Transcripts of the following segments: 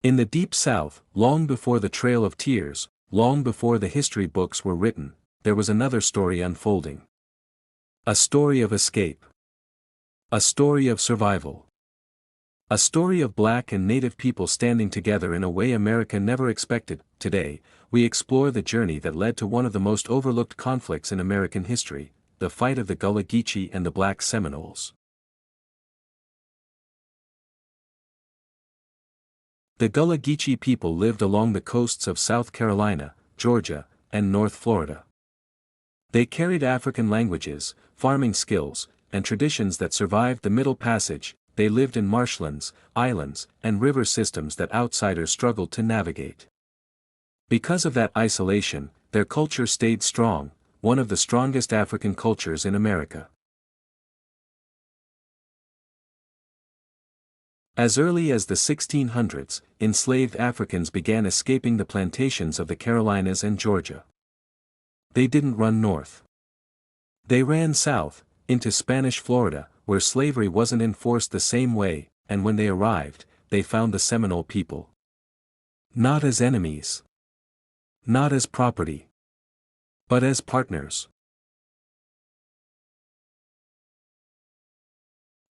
In the Deep South, long before the Trail of Tears, long before the history books were written, there was another story unfolding. A story of escape. A story of survival. A story of Black and Native people standing together in a way America never expected. Today, we explore the journey that led to one of the most overlooked conflicts in American history, the fight of the Gullah Geechee and the Black Seminoles. The Gullah Geechee people lived along the coasts of South Carolina, Georgia, and North Florida. They carried African languages, farming skills, and traditions that survived the Middle Passage. They lived in marshlands, islands, and river systems that outsiders struggled to navigate. Because of that isolation, their culture stayed strong, one of the strongest African cultures in America. As early as the 1600s, enslaved Africans began escaping the plantations of the Carolinas and Georgia. They didn't run north. They ran south, into Spanish Florida, where slavery wasn't enforced the same way, and when they arrived, they found the Seminole people. Not as enemies. Not as property. But as partners.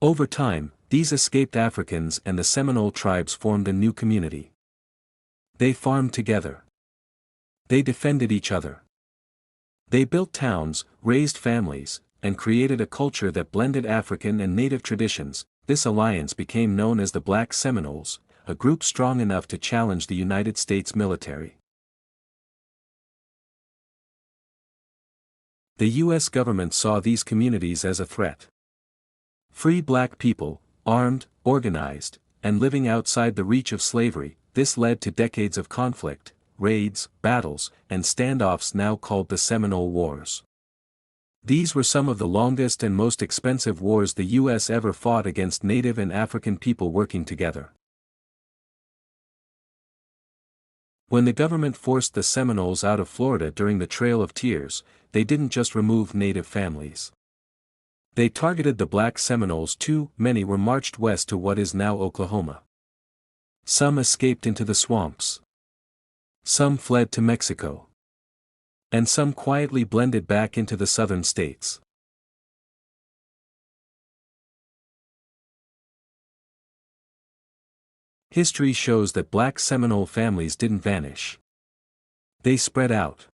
Over time, these escaped Africans and the Seminole tribes formed a new community. They farmed together. They defended each other. They built towns, raised families, and created a culture that blended African and Native traditions. This alliance became known as the Black Seminoles, a group strong enough to challenge the United States military. The U.S. government saw these communities as a threat. Free Black people, armed, organized, and living outside the reach of slavery, this led to decades of conflict, raids, battles, and standoffs now called the Seminole Wars. These were some of the longest and most expensive wars the U.S. ever fought against Native and African people working together. When the government forced the Seminoles out of Florida during the Trail of Tears, they didn't just remove Native families. They targeted the Black Seminoles too. Many were marched west to what is now Oklahoma. Some escaped into the swamps. Some fled to Mexico. And some quietly blended back into the southern states. History shows that Black Seminole families didn't vanish. They spread out.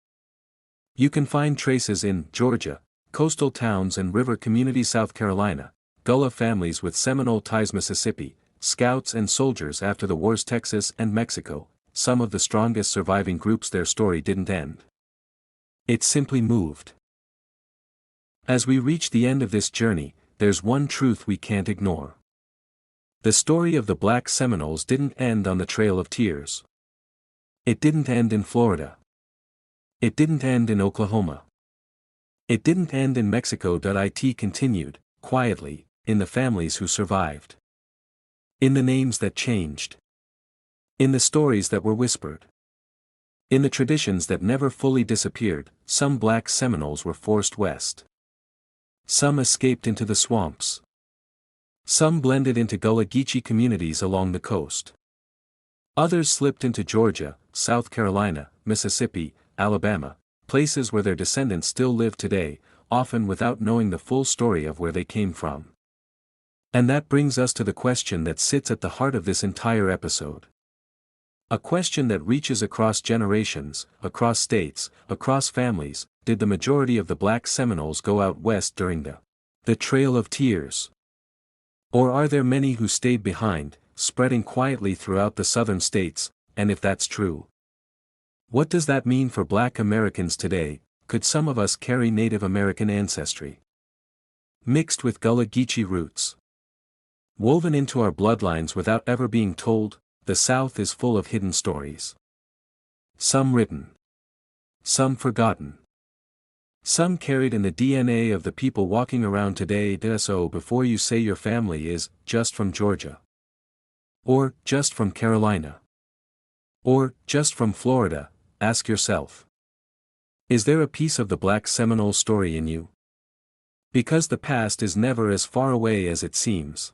You can find traces in Georgia, coastal towns and river communities South Carolina, Gullah families with Seminole ties Mississippi, scouts and soldiers after the wars Texas and Mexico, some of the strongest surviving groups. Their story didn't end. It simply moved. As we reach the end of this journey, there's one truth we can't ignore. The story of the Black Seminoles didn't end on the Trail of Tears. It didn't end in Florida. It didn't end in Oklahoma. It didn't end in Mexico. It continued, quietly, in the families who survived. In the names that changed. In the stories that were whispered. In the traditions that never fully disappeared. Some Black Seminoles were forced west. Some escaped into the swamps. Some blended into Gullah Geechee communities along the coast. Others slipped into Georgia, South Carolina, Mississippi, Alabama, places where their descendants still live today, often without knowing the full story of where they came from. And that brings us to the question that sits at the heart of this entire episode. A question that reaches across generations, across states, across families. Did the majority of the Black Seminoles go out west during the Trail of Tears? Or are there many who stayed behind, spreading quietly throughout the southern states? And if that's true, what does that mean for Black Americans today? Could some of us carry Native American ancestry, mixed with Gullah Geechee roots, woven into our bloodlines without ever being told? The South is full of hidden stories. Some written. Some forgotten. Some carried in the DNA of the people walking around today. So before you say your family is just from Georgia, or just from Carolina, or just from Florida, ask yourself, is there a piece of the Black Seminole story in you? Because the past is never as far away as it seems.